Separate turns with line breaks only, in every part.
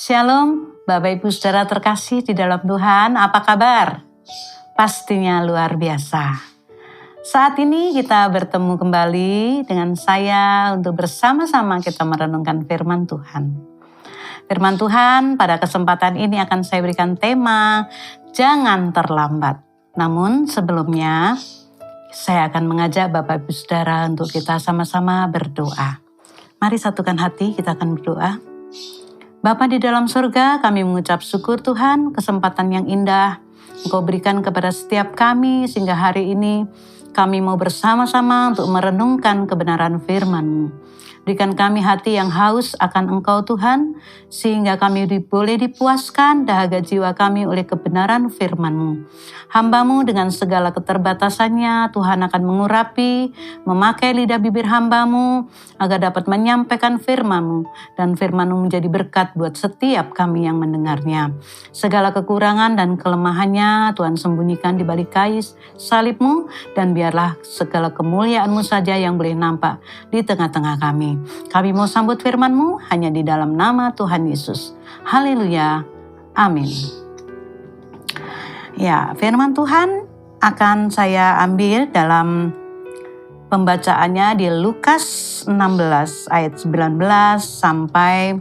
Shalom, Bapak Ibu Saudara terkasih di dalam Tuhan, apa kabar? Pastinya luar biasa. Saat ini kita bertemu kembali dengan saya untuk bersama-sama kita merenungkan firman Tuhan. Firman Tuhan pada kesempatan ini akan saya berikan tema, jangan terlambat. Namun sebelumnya, saya akan mengajak Bapak Ibu Saudara untuk kita sama-sama berdoa. Mari satukan hati, kita akan berdoa. Bapa di dalam surga, kami mengucap syukur Tuhan, kesempatan yang indah Engkau berikan kepada setiap kami sehingga hari ini kami mau bersama-sama untuk merenungkan kebenaran firman-Mu. Berikan kami hati yang haus akan Engkau Tuhan, sehingga kami boleh dipuaskan dahaga jiwa kami oleh kebenaran firman-Mu. Hamba-Mu dengan segala keterbatasannya, Tuhan akan mengurapi, memakai lidah bibir hamba-Mu, agar dapat menyampaikan firman-Mu, dan firman-Mu menjadi berkat buat setiap kami yang mendengarnya. Segala kekurangan dan kelemahannya, Tuhan sembunyikan di balik kayu salib-Mu, dan biarlah segala kemuliaan-Mu saja yang boleh nampak di tengah-tengah kami. Kami mau sambut firman-Mu hanya di dalam nama Tuhan Yesus. Haleluya. Amin. Ya, firman Tuhan akan saya ambil dalam pembacaannya di Lukas 16 ayat 19 sampai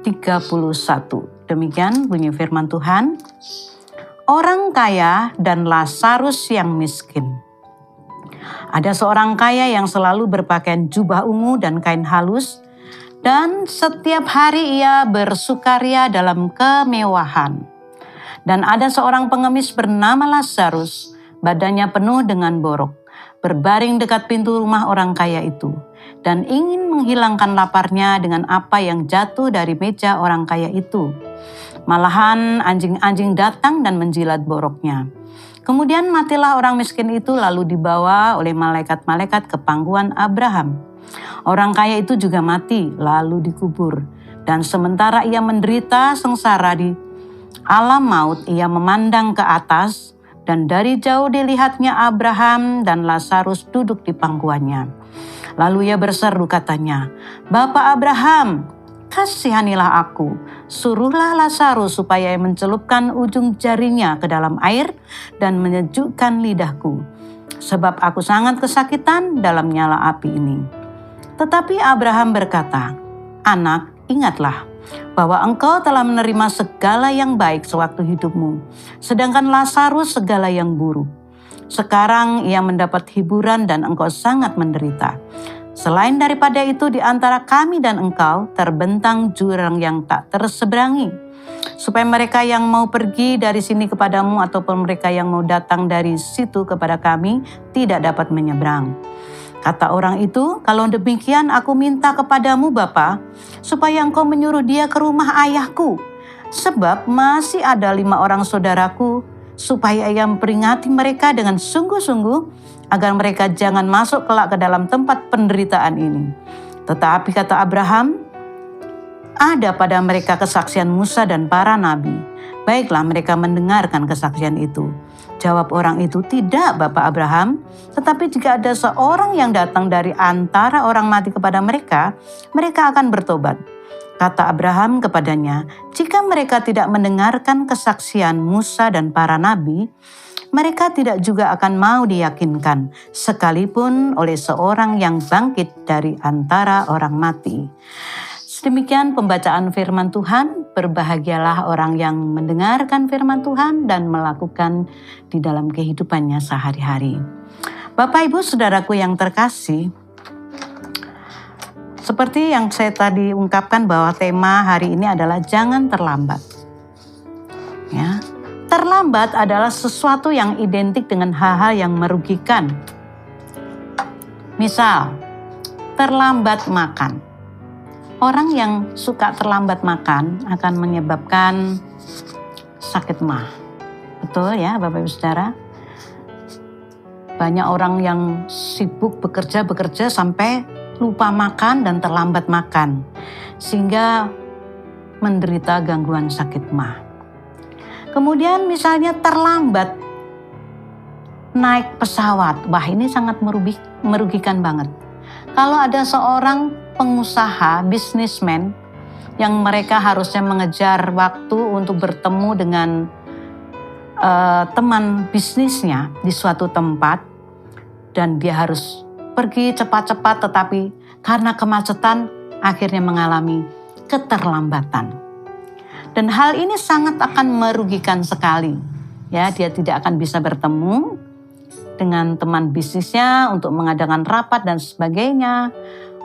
31. Demikian bunyi firman Tuhan. Orang kaya dan Lazarus yang miskin. Ada seorang kaya yang selalu berpakaian jubah ungu dan kain halus, dan setiap hari ia bersukaria dalam kemewahan. Dan ada seorang pengemis bernama Lazarus, badannya penuh dengan borok, berbaring dekat pintu rumah orang kaya itu, dan ingin menghilangkan laparnya dengan apa yang jatuh dari meja orang kaya itu. Malahan anjing-anjing datang dan menjilat boroknya. Kemudian matilah orang miskin itu lalu dibawa oleh malaikat-malaikat ke pangkuan Abraham. Orang kaya itu juga mati lalu dikubur. Dan sementara ia menderita sengsara di alam maut, ia memandang ke atas dan dari jauh dilihatnya Abraham dan Lazarus duduk di pangkuannya. Lalu ia berseru katanya, "Bapa Abraham, kasihanilah aku, suruhlah Lazarus supaya mencelupkan ujung jarinya ke dalam air dan menyejukkan lidahku, sebab aku sangat kesakitan dalam nyala api ini." Tetapi Abraham berkata, "Anak, ingatlah bahwa engkau telah menerima segala yang baik sewaktu hidupmu, sedangkan Lazarus segala yang buruk. Sekarang ia mendapat hiburan dan engkau sangat menderita. Selain daripada itu di antara kami dan engkau terbentang jurang yang tak terseberangi, supaya mereka yang mau pergi dari sini kepadamu ataupun mereka yang mau datang dari situ kepada kami tidak dapat menyeberang." Kata orang itu, "Kalau demikian aku minta kepadamu Bapa, supaya engkau menyuruh dia ke rumah ayahku, sebab masih ada 5 orang saudaraku, supaya ia memperingati mereka dengan sungguh-sungguh, agar mereka jangan masuk kelak ke dalam tempat penderitaan ini." Tetapi kata Abraham, "Ada pada mereka kesaksian Musa dan para nabi. Baiklah mereka mendengarkan kesaksian itu." Jawab orang itu, "Tidak Bapak Abraham, tetapi jika ada seorang yang datang dari antara orang mati kepada mereka, mereka akan bertobat." Kata Abraham kepadanya, "Jika mereka tidak mendengarkan kesaksian Musa dan para nabi, mereka tidak juga akan mau diyakinkan, sekalipun oleh seorang yang bangkit dari antara orang mati." Demikian pembacaan firman Tuhan. Berbahagialah orang yang mendengarkan firman Tuhan dan melakukan di dalam kehidupannya sehari-hari. Bapak Ibu Saudaraku yang terkasih, seperti yang saya tadi ungkapkan bahwa tema hari ini adalah jangan terlambat. Ya, terlambat adalah sesuatu yang identik dengan hal-hal yang merugikan. Misal, terlambat makan. Orang yang suka terlambat makan akan menyebabkan sakit mah. Betul ya Bapak Ibu Saudara? Banyak orang yang sibuk bekerja sampai lupa makan dan terlambat makan, sehingga menderita gangguan sakit mah. Kemudian misalnya terlambat naik pesawat. Wah, ini sangat merugikan banget. Kalau ada seorang pengusaha, bisnismen, yang mereka harusnya mengejar waktu untuk bertemu dengan teman bisnisnya di suatu tempat, dan dia harus pergi cepat-cepat, tetapi karena kemacetan akhirnya mengalami keterlambatan. Dan hal ini sangat akan merugikan sekali. Ya, dia tidak akan bisa bertemu dengan teman bisnisnya untuk mengadakan rapat dan sebagainya.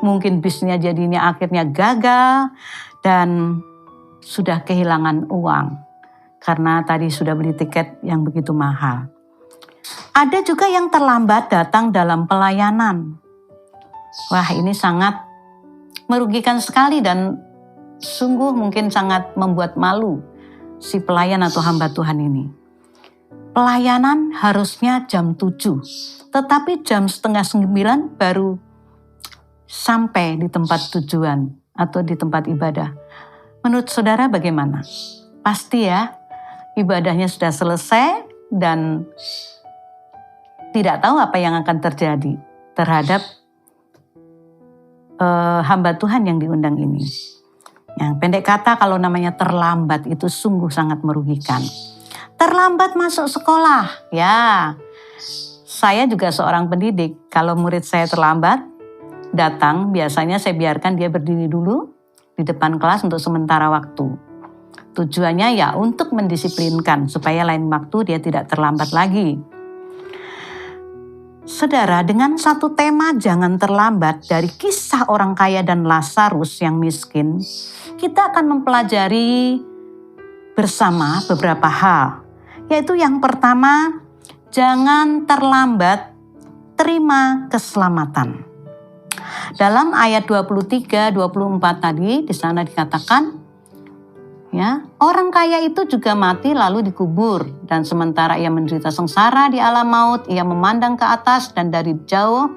Mungkin bisnisnya jadinya akhirnya gagal dan sudah kehilangan uang karena tadi sudah beli tiket yang begitu mahal. Ada juga yang terlambat datang dalam pelayanan. Wah, ini sangat merugikan sekali dan sungguh mungkin sangat membuat malu si pelayan atau hamba Tuhan ini. Pelayanan harusnya jam 7, tetapi jam 8:30 baru sampai di tempat tujuan atau di tempat ibadah. Menurut saudara bagaimana? Pasti ya, ibadahnya sudah selesai dan tidak tahu apa yang akan terjadi terhadap hamba Tuhan yang diundang ini. Yang pendek kata, kalau namanya terlambat itu sungguh sangat merugikan. Terlambat masuk sekolah, ya. Saya juga seorang pendidik. Kalau murid saya terlambat datang, biasanya saya biarkan dia berdiri dulu di depan kelas untuk sementara waktu. Tujuannya ya untuk mendisiplinkan supaya lain waktu dia tidak terlambat lagi. Saudara, dengan satu tema jangan terlambat dari kisah orang kaya dan Lazarus yang miskin, kita akan mempelajari bersama beberapa hal. Yaitu yang pertama, jangan terlambat terima keselamatan. Dalam ayat 23-24 tadi di sana dikatakan, ya, orang kaya itu juga mati lalu dikubur, dan sementara ia menderita sengsara di alam maut, ia memandang ke atas dan dari jauh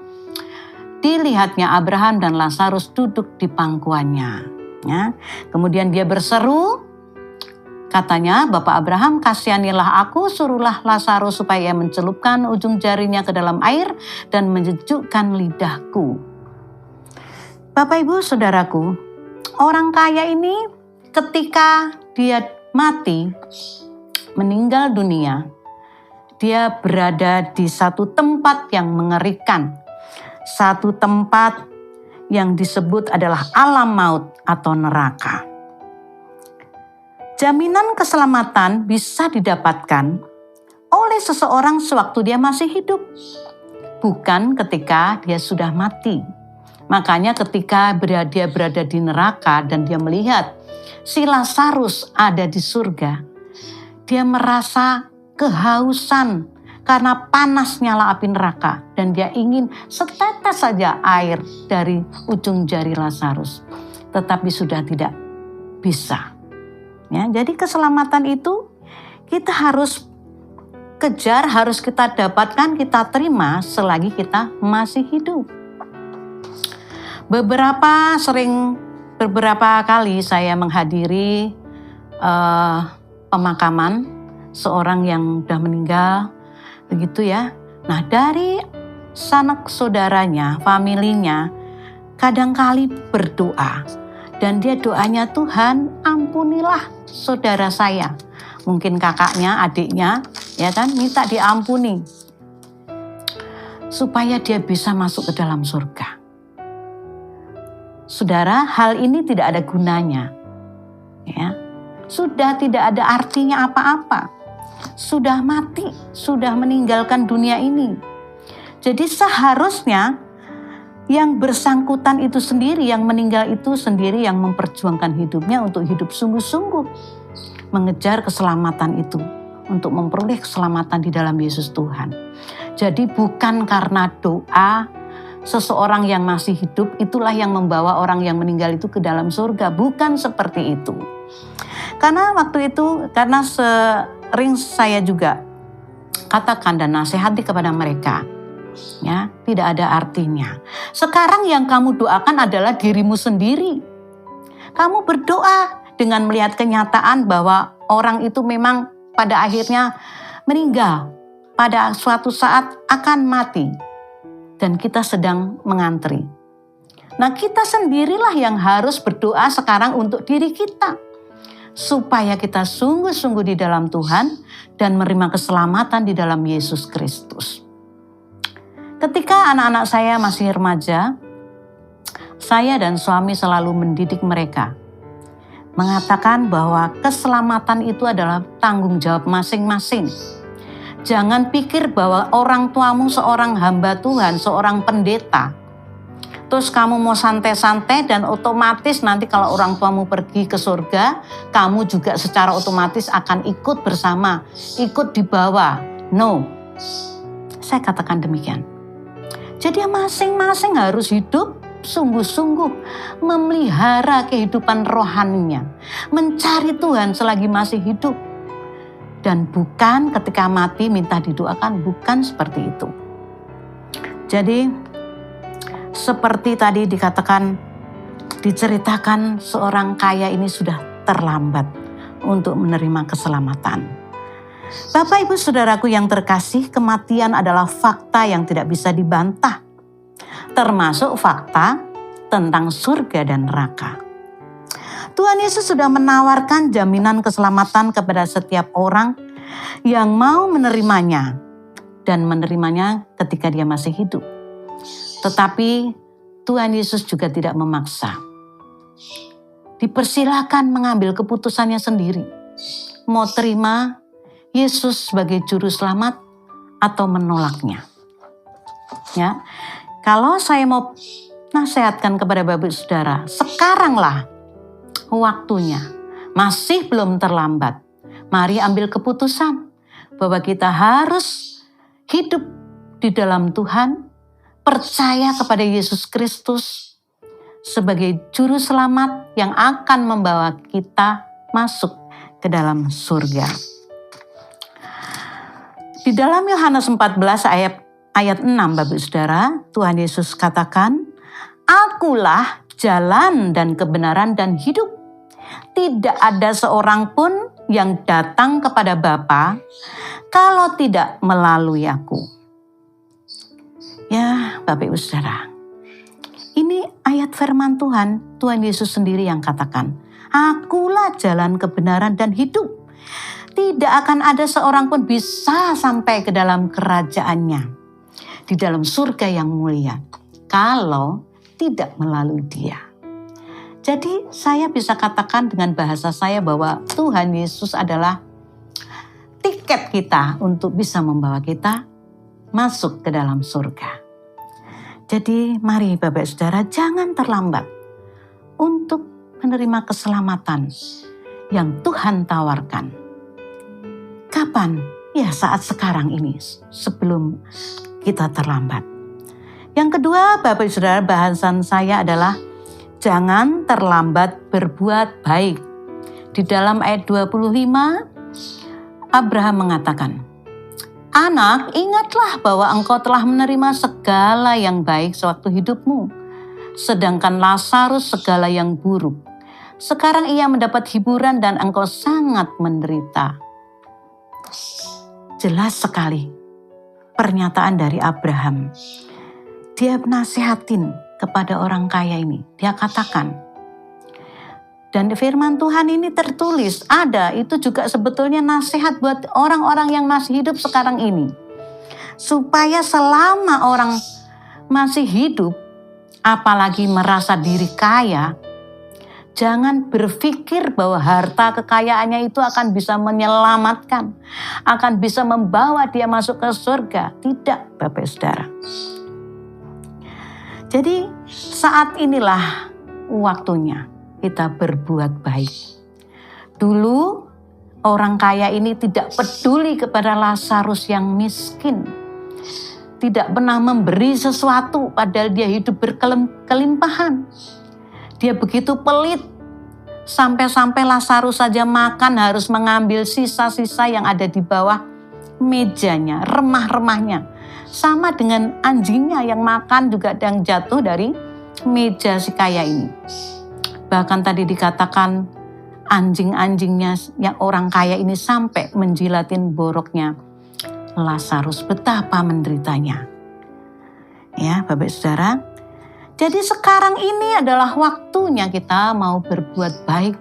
dilihatnya Abraham dan Lazarus duduk di pangkuannya. Ya, kemudian dia berseru, katanya, Bapak Abraham, kasihanilah aku, suruhlah Lazarus supaya ia mencelupkan ujung jarinya ke dalam air dan menyejukkan lidahku. Bapak Ibu Saudaraku, orang kaya ini ketika dia mati, meninggal dunia, dia berada di satu tempat yang mengerikan. Satu tempat yang disebut adalah alam maut atau neraka. Jaminan keselamatan bisa didapatkan oleh seseorang sewaktu dia masih hidup, bukan ketika dia sudah mati. Makanya ketika dia berada di neraka dan dia melihat si Lazarus ada di surga, dia merasa kehausan karena panas nyala api neraka dan dia ingin setetes saja air dari ujung jari Lazarus, tetapi sudah tidak bisa. Ya, jadi keselamatan itu kita harus kejar, harus kita dapatkan, kita terima selagi kita masih hidup. Beberapa kali saya menghadiri pemakaman seorang yang sudah meninggal, begitu ya. Nah, dari sanak saudaranya, familinya, kadangkali berdoa. Dan dia doanya, Tuhan ampunilah saudara saya. Mungkin kakaknya, adiknya, ya kan, minta diampuni. Supaya dia bisa masuk ke dalam surga. Saudara, hal ini tidak ada gunanya. Ya, sudah tidak ada artinya apa-apa. Sudah mati, sudah meninggalkan dunia ini. Jadi seharusnya yang bersangkutan itu sendiri, yang meninggal itu sendiri yang memperjuangkan hidupnya untuk hidup sungguh-sungguh. Mengejar keselamatan itu, untuk memperoleh keselamatan di dalam Yesus Tuhan. Jadi bukan karena doa seseorang yang masih hidup itulah yang membawa orang yang meninggal itu ke dalam surga. Bukan seperti itu. Karena waktu itu, karena sering saya juga katakan dan nasihati kepada mereka, ya, tidak ada artinya. Sekarang yang kamu doakan adalah dirimu sendiri. Kamu berdoa dengan melihat kenyataan bahwa orang itu memang pada akhirnya meninggal, pada suatu saat akan mati, dan kita sedang mengantri. Nah, kita sendirilah yang harus berdoa sekarang untuk diri kita. Supaya kita sungguh-sungguh di dalam Tuhan dan menerima keselamatan di dalam Yesus Kristus. Ketika anak-anak saya masih remaja, saya dan suami selalu mendidik mereka. Mengatakan bahwa keselamatan itu adalah tanggung jawab masing-masing. Jangan pikir bahwa orang tuamu seorang hamba Tuhan, seorang pendeta. Terus kamu mau santai-santai dan otomatis nanti kalau orang tuamu pergi ke surga, kamu juga secara otomatis akan ikut bersama, ikut dibawa. No, saya katakan demikian. Jadi masing-masing harus hidup sungguh-sungguh memelihara kehidupan rohaninya, mencari Tuhan selagi masih hidup. Dan bukan ketika mati minta didoakan, bukan seperti itu. Jadi seperti tadi dikatakan, diceritakan seorang kaya ini sudah terlambat untuk menerima keselamatan. Bapak Ibu Saudaraku yang terkasih, kematian adalah fakta yang tidak bisa dibantah. Termasuk fakta tentang surga dan neraka. Tuhan Yesus sudah menawarkan jaminan keselamatan kepada setiap orang yang mau menerimanya dan menerimanya ketika dia masih hidup. Tetapi Tuhan Yesus juga tidak memaksa. Dipersilakan mengambil keputusannya sendiri. Mau terima Yesus sebagai juru selamat atau menolaknya. Ya, kalau saya mau nasihatkan kepada Bapak Saudara, sekaranglah waktunya. Masih belum terlambat. Mari ambil keputusan bahwa kita harus hidup di dalam Tuhan, percaya kepada Yesus Kristus sebagai juru selamat yang akan membawa kita masuk ke dalam surga. Di dalam Yohanes 14 ayat 6 Bapak Saudara, Tuhan Yesus katakan, "Akulah jalan dan kebenaran dan hidup. Tidak ada seorang pun yang datang kepada Bapa kalau tidak melalui aku." Ya, Bapak Ibu Saudara, ini ayat firman Tuhan, Tuhan Yesus sendiri yang katakan, "Akulah jalan kebenaran dan hidup. Tidak akan ada seorang pun bisa sampai ke dalam kerajaannya, di dalam surga yang mulia, kalau tidak melalui Dia." Jadi saya bisa katakan dengan bahasa saya bahwa Tuhan Yesus adalah tiket kita untuk bisa membawa kita masuk ke dalam surga. Jadi mari Bapak Saudara, jangan terlambat untuk menerima keselamatan yang Tuhan tawarkan. Kapan? Ya, saat sekarang ini, sebelum kita terlambat. Yang kedua, Bapak Saudara, bahasan saya adalah jangan terlambat berbuat baik. Di dalam ayat 25, Abraham mengatakan, "Anak, ingatlah bahwa engkau telah menerima segala yang baik sewaktu hidupmu, sedangkan Lazarus segala yang buruk. Sekarang ia mendapat hiburan dan engkau sangat menderita." Jelas sekali pernyataan dari Abraham. Dia nasihatin kepada orang kaya ini. Dia katakan, dan firman Tuhan ini tertulis, ada, itu juga sebetulnya nasihat buat orang-orang yang masih hidup sekarang ini. Supaya selama orang masih hidup, apalagi merasa diri kaya, jangan berpikir bahwa harta kekayaannya itu akan bisa menyelamatkan, akan bisa membawa dia masuk ke surga. Tidak, Bapak Saudara. Jadi saat inilah waktunya kita berbuat baik. Dulu orang kaya ini tidak peduli kepada Lazarus yang miskin. Tidak pernah memberi sesuatu padahal dia hidup berkelimpahan. Dia begitu pelit. Sampai-sampai Lazarus saja makan harus mengambil sisa-sisa yang ada di bawah mejanya, remah-remahnya. Sama dengan anjingnya yang makan juga yang jatuh dari meja si kaya ini. Bahkan tadi dikatakan anjing-anjingnya yang orang kaya ini sampai menjilatin boroknya Lazarus. Betapa menderitanya. Ya, Bapak Saudara. Jadi sekarang ini adalah waktunya kita mau berbuat baik.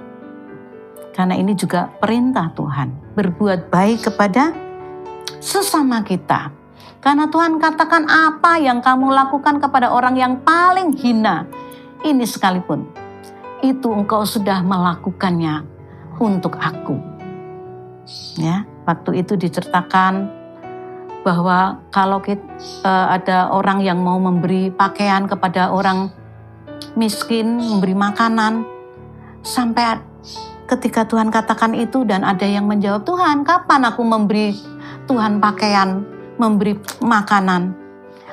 Karena ini juga perintah Tuhan, berbuat baik kepada sesama kita. Karena Tuhan katakan apa yang kamu lakukan kepada orang yang paling hina, ini sekalipun, itu engkau sudah melakukannya untuk aku. Ya, waktu itu diceritakan bahwa kalau ada orang yang mau memberi pakaian kepada orang miskin, memberi makanan, sampai ketika Tuhan katakan itu dan ada yang menjawab, Tuhan kapan aku memberi Tuhan pakaian, memberi makanan?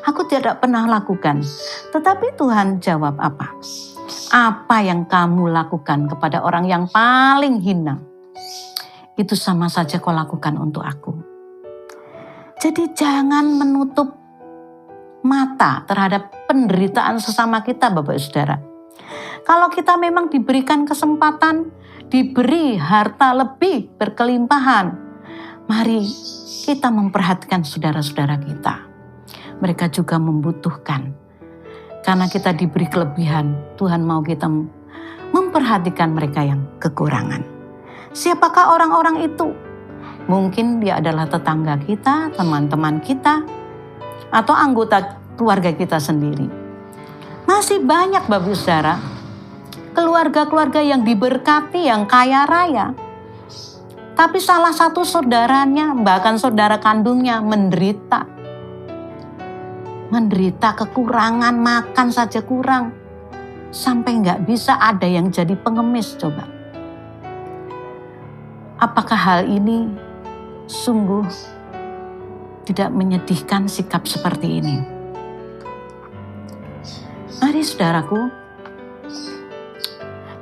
Aku tidak pernah lakukan. Tetapi Tuhan jawab apa? Apa yang kamu lakukan kepada orang yang paling hina, itu sama saja kau lakukan untuk aku. Jadi jangan menutup mata terhadap penderitaan sesama kita, Bapak Saudara. Kalau kita memang diberikan kesempatan, diberi harta lebih berkelimpahan, mari kita memperhatikan saudara-saudara kita. Mereka juga membutuhkan. Karena kita diberi kelebihan, Tuhan mau kita memperhatikan mereka yang kekurangan. Siapakah orang-orang itu? Mungkin dia adalah tetangga kita, teman-teman kita, atau anggota keluarga kita sendiri. Masih banyak Bapak Saudara, keluarga-keluarga yang diberkati, yang kaya raya. Tapi salah satu saudaranya, bahkan saudara kandungnya menderita. Menderita kekurangan, makan saja kurang. Sampai nggak bisa ada yang jadi pengemis coba. Apakah hal ini sungguh tidak menyedihkan sikap seperti ini? Mari saudaraku,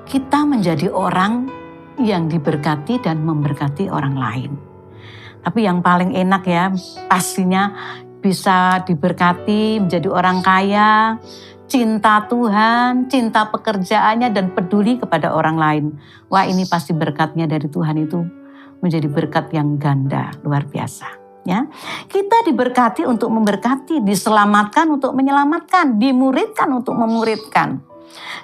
kita menjadi orang yang diberkati dan memberkati orang lain. Tapi yang paling enak ya, pastinya bisa diberkati, menjadi orang kaya, cinta Tuhan, cinta pekerjaannya, dan peduli kepada orang lain. Wah, ini pasti berkatnya dari Tuhan itu menjadi berkat yang ganda, luar biasa. Ya, kita diberkati untuk memberkati, diselamatkan untuk menyelamatkan, dimuridkan untuk memuridkan.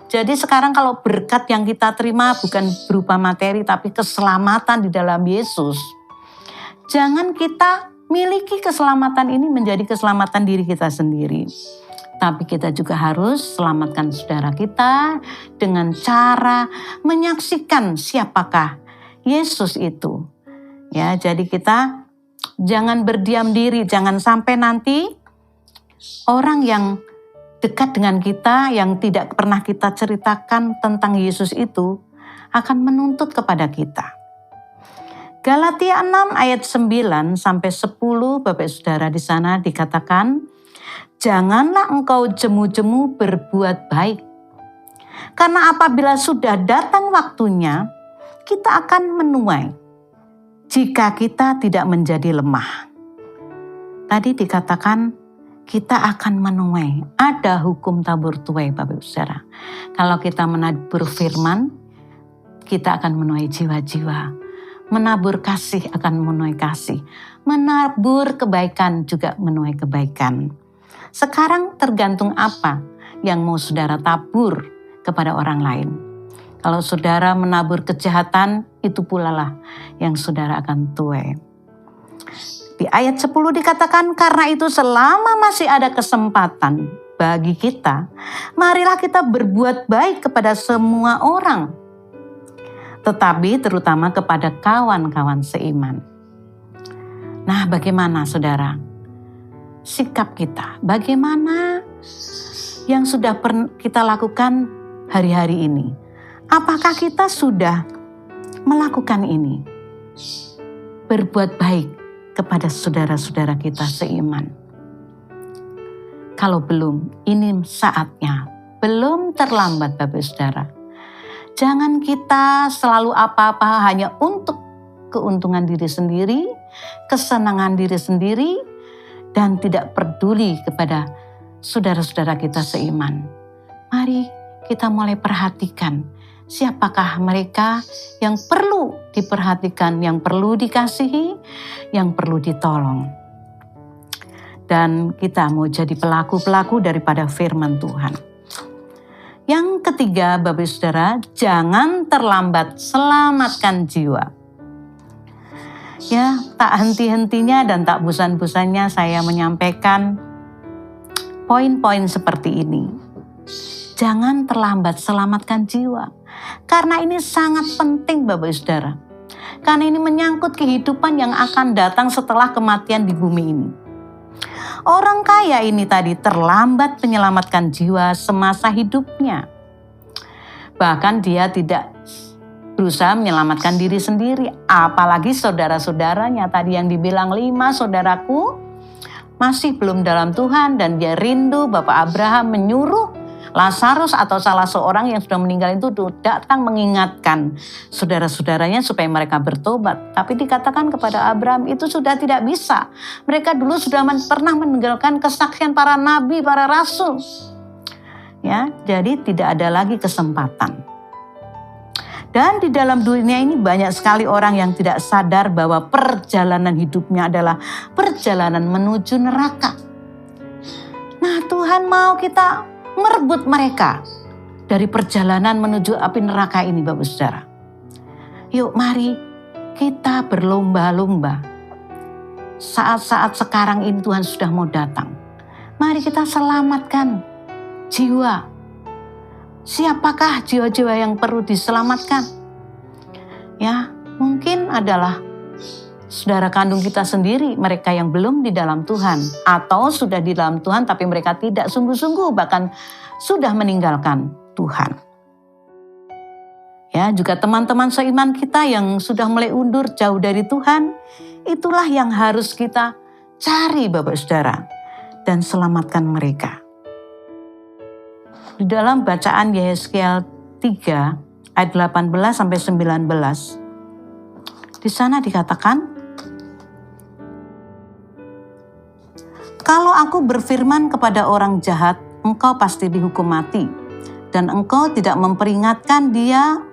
Jadi sekarang kalau berkat yang kita terima bukan berupa materi tapi keselamatan di dalam Yesus. Jangan kita miliki keselamatan ini menjadi keselamatan diri kita sendiri. Tapi kita juga harus selamatkan saudara kita dengan cara menyaksikan siapakah Yesus itu. Ya, jadi kita jangan berdiam diri, jangan sampai nanti orang yang dekat dengan kita yang tidak pernah kita ceritakan tentang Yesus itu akan menuntut kepada kita. Galatia 6 ayat 9 sampai 10, Bapak Saudara, di sana dikatakan, janganlah engkau jemu-jemu berbuat baik. Karena apabila sudah datang waktunya, kita akan menuai jika kita tidak menjadi lemah. Tadi dikatakan kita akan menuai. Ada hukum tabur tuai, Bapak Saudara. Kalau kita menabur firman, kita akan menuai jiwa-jiwa. Menabur kasih akan menuai kasih. Menabur kebaikan juga menuai kebaikan. Sekarang tergantung apa yang mau saudara tabur kepada orang lain. Kalau saudara menabur kejahatan, itu pula lah yang saudara akan tuai. Di ayat 10 dikatakan, karena itu selama masih ada kesempatan bagi kita, marilah kita berbuat baik kepada semua orang. Tetapi terutama kepada kawan-kawan seiman. Nah, bagaimana saudara? Sikap kita, bagaimana yang sudah kita lakukan hari-hari ini? Apakah kita sudah melakukan ini? Berbuat baik kepada saudara-saudara kita seiman. Kalau belum, ini saatnya. Belum terlambat, Bapak Saudara. Jangan kita selalu apa-apa hanya untuk keuntungan diri sendiri, kesenangan diri sendiri, dan tidak peduli kepada saudara-saudara kita seiman. Mari kita mulai perhatikan siapakah mereka yang perlu diperhatikan, yang perlu dikasihi, yang perlu ditolong. Dan kita mau jadi pelaku-pelaku daripada firman Tuhan. Yang ketiga, Bapak Saudara, jangan terlambat selamatkan jiwa. Ya, tak henti-hentinya dan tak bosan-bosannya saya menyampaikan poin-poin seperti ini. Jangan terlambat selamatkan jiwa. Karena ini sangat penting Bapak Saudara. Karena ini menyangkut kehidupan yang akan datang setelah kematian di bumi ini. Orang kaya ini tadi terlambat menyelamatkan jiwa semasa hidupnya. Bahkan dia tidak berusaha menyelamatkan diri sendiri. Apalagi saudara-saudaranya tadi yang dibilang 5 saudaraku masih belum dalam Tuhan. Dan dia rindu Bapak Abraham menyuruh Lazarus atau salah seorang yang sudah meninggal itu datang mengingatkan saudara-saudaranya supaya mereka bertobat. Tapi dikatakan kepada Abraham itu sudah tidak bisa. Mereka dulu sudah pernah meninggalkan kesaksian para nabi, para rasul. Ya, jadi tidak ada lagi kesempatan. Dan di dalam dunia ini banyak sekali orang yang tidak sadar bahwa perjalanan hidupnya adalah perjalanan menuju neraka. Nah, Tuhan mau kita merebut mereka dari perjalanan menuju api neraka ini Bapak Saudara. Yuk mari kita berlomba-lomba. Saat-saat sekarang ini Tuhan sudah mau datang. Mari kita selamatkan jiwa. Siapakah jiwa-jiwa yang perlu diselamatkan? Ya, mungkin adalah saudara kandung kita sendiri, mereka yang belum di dalam Tuhan. Atau sudah di dalam Tuhan tapi mereka tidak sungguh-sungguh bahkan sudah meninggalkan Tuhan. Ya, juga teman-teman seiman kita yang sudah mulai undur jauh dari Tuhan. Itulah yang harus kita cari Bapak Saudara dan selamatkan mereka. Di dalam bacaan Yehezkiel 3 ayat 18 sampai 19. Di sana dikatakan, kalau aku berfirman kepada orang jahat, engkau pasti dihukum mati, dan engkau tidak memperingatkan dia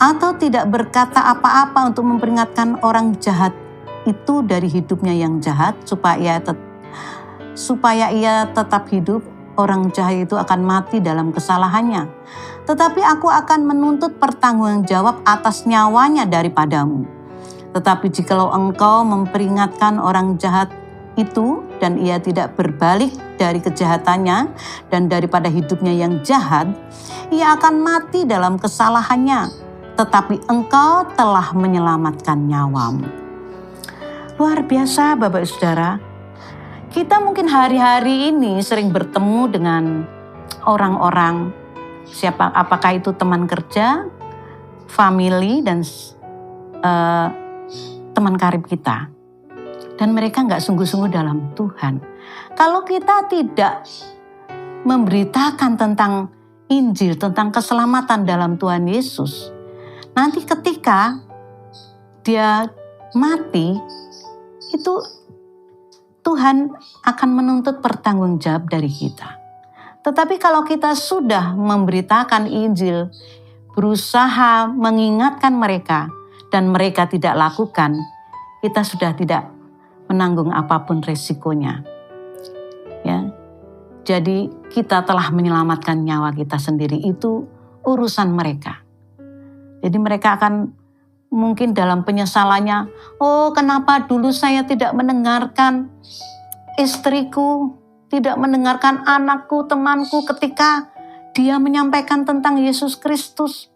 atau tidak berkata apa-apa untuk memperingatkan orang jahat itu dari hidupnya yang jahat, supaya ia tetap hidup, orang jahat itu akan mati dalam kesalahannya. Tetapi aku akan menuntut pertanggungjawab atas nyawanya daripadamu. Tetapi jikalau engkau memperingatkan orang jahat itu dan ia tidak berbalik dari kejahatannya dan daripada hidupnya yang jahat, ia akan mati dalam kesalahannya, tetapi engkau telah menyelamatkan nyawamu. Luar biasa Bapak Saudara. Kita mungkin hari-hari ini sering bertemu dengan orang-orang, apakah itu teman kerja, family, dan teman karib kita. Dan mereka nggak sungguh-sungguh dalam Tuhan. Kalau kita tidak memberitakan tentang Injil, tentang keselamatan dalam Tuhan Yesus, nanti ketika dia mati, itu Tuhan akan menuntut pertanggungjawab dari kita. Tetapi kalau kita sudah memberitakan Injil, berusaha mengingatkan mereka, dan mereka tidak lakukan, kita sudah tidak menanggung apapun resikonya. Ya, jadi kita telah menyelamatkan nyawa kita sendiri, itu urusan mereka. Jadi mereka akan mungkin dalam penyesalannya, oh kenapa dulu saya tidak mendengarkan istriku, tidak mendengarkan anakku, temanku ketika dia menyampaikan tentang Yesus Kristus.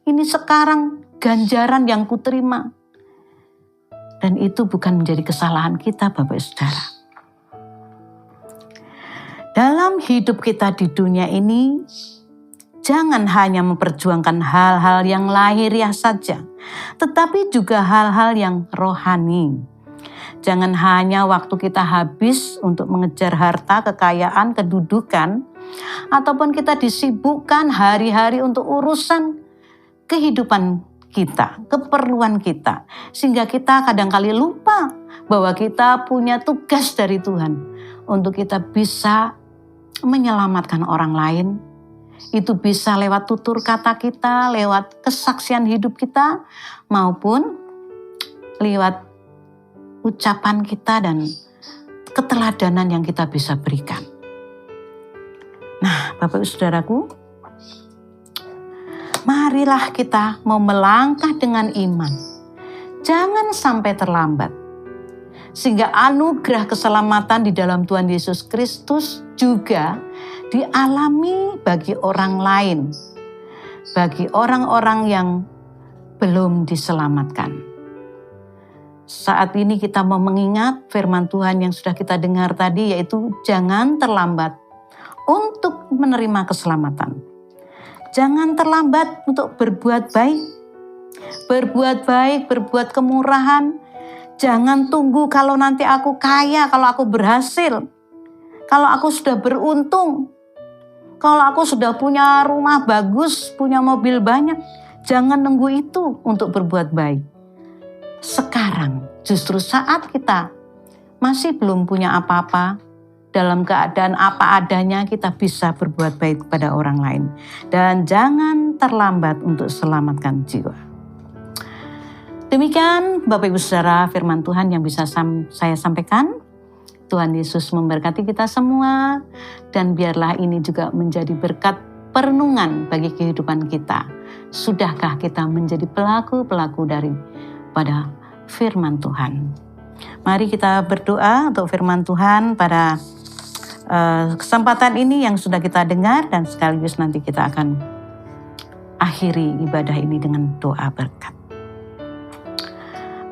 Ini sekarang ganjaran yang kuterima. Dan itu bukan menjadi kesalahan kita Bapak Saudara. Dalam hidup kita di dunia ini, jangan hanya memperjuangkan hal-hal yang lahiriah saja, tetapi juga hal-hal yang rohani. Jangan hanya waktu kita habis untuk mengejar harta, kekayaan, kedudukan, ataupun kita disibukkan hari-hari untuk urusan kehidupan kita, keperluan kita. Sehingga kita kadangkali lupa bahwa kita punya tugas dari Tuhan untuk kita bisa menyelamatkan orang lain. Itu bisa lewat tutur kata kita, lewat kesaksian hidup kita, maupun lewat ucapan kita dan keteladanan yang kita bisa berikan. Nah, Bapak Ibu Saudaraku, marilah kita mau melangkah dengan iman. Jangan sampai terlambat. Sehingga anugerah keselamatan di dalam Tuhan Yesus Kristus juga dialami bagi orang lain. Bagi orang-orang yang belum diselamatkan. Saat ini kita mau mengingat firman Tuhan yang sudah kita dengar tadi, yaitu jangan terlambat untuk menerima keselamatan. Jangan terlambat untuk berbuat baik. Berbuat baik, berbuat kemurahan. Jangan tunggu kalau nanti aku kaya, kalau aku berhasil. Kalau aku sudah beruntung. Kalau aku sudah punya rumah bagus, punya mobil banyak. Jangan nunggu itu untuk berbuat baik. Sekarang justru saat kita masih belum punya apa-apa, dalam keadaan apa adanya kita bisa berbuat baik kepada orang lain. Dan jangan terlambat untuk selamatkan jiwa. Demikian Bapak Ibu Saudara firman Tuhan yang bisa saya sampaikan. Tuhan Yesus memberkati kita semua dan biarlah ini juga menjadi berkat perenungan bagi kehidupan kita. Sudahkah kita menjadi pelaku-pelaku daripada firman Tuhan? Mari kita berdoa untuk firman Tuhan pada kesempatan ini yang sudah kita dengar dan sekaligus nanti kita akan akhiri ibadah ini dengan doa berkat.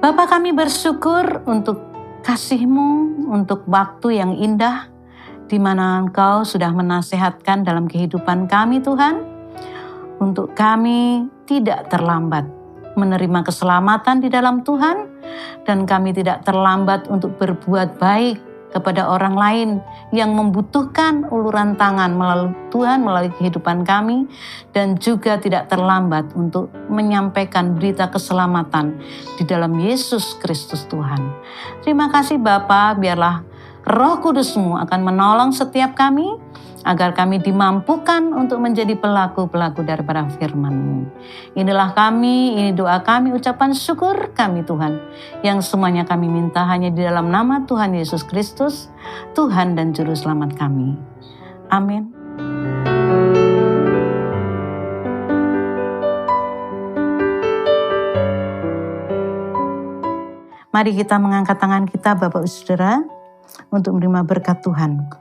Bapa, kami bersyukur untuk kasih-Mu, untuk waktu yang indah di mana Engkau sudah menasehatkan dalam kehidupan kami Tuhan, untuk kami tidak terlambat menerima keselamatan di dalam Tuhan, dan kami tidak terlambat untuk berbuat baik kepada orang lain yang membutuhkan uluran tangan melalui Tuhan, melalui kehidupan kami, dan juga tidak terlambat untuk menyampaikan berita keselamatan di dalam Yesus Kristus Tuhan. Terima kasih Bapa, biarlah Roh Kudus-Mu akan menolong setiap kami, agar kami dimampukan untuk menjadi pelaku-pelaku daripada firman-Mu. Inilah kami, ini doa kami, ucapan syukur kami Tuhan, yang semuanya kami minta hanya di dalam nama Tuhan Yesus Kristus, Tuhan dan Juru Selamat kami. Amin. Mari kita mengangkat tangan kita Bapak Saudara untuk menerima berkat Tuhan.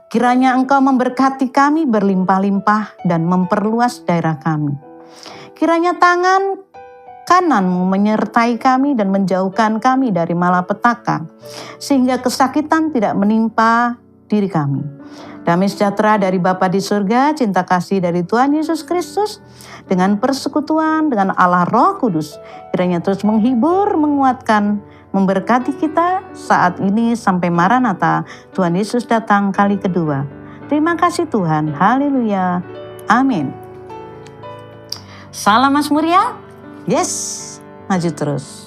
Kiranya Engkau memberkati kami berlimpah-limpah dan memperluas daerah kami. Kiranya tangan kanan-Mu menyertai kami dan menjauhkan kami dari malapetaka, sehingga kesakitan tidak menimpa diri kami. Damai sejahtera dari Bapa di surga, cinta kasih dari Tuhan Yesus Kristus, dengan persekutuan dengan Allah Roh Kudus, kiranya terus menghibur, menguatkan, memberkati kita saat ini sampai Maranatha, Tuhan Yesus datang kali kedua. Terima kasih Tuhan, haleluya, amin. Salam Mazmur ya, yes, maju terus.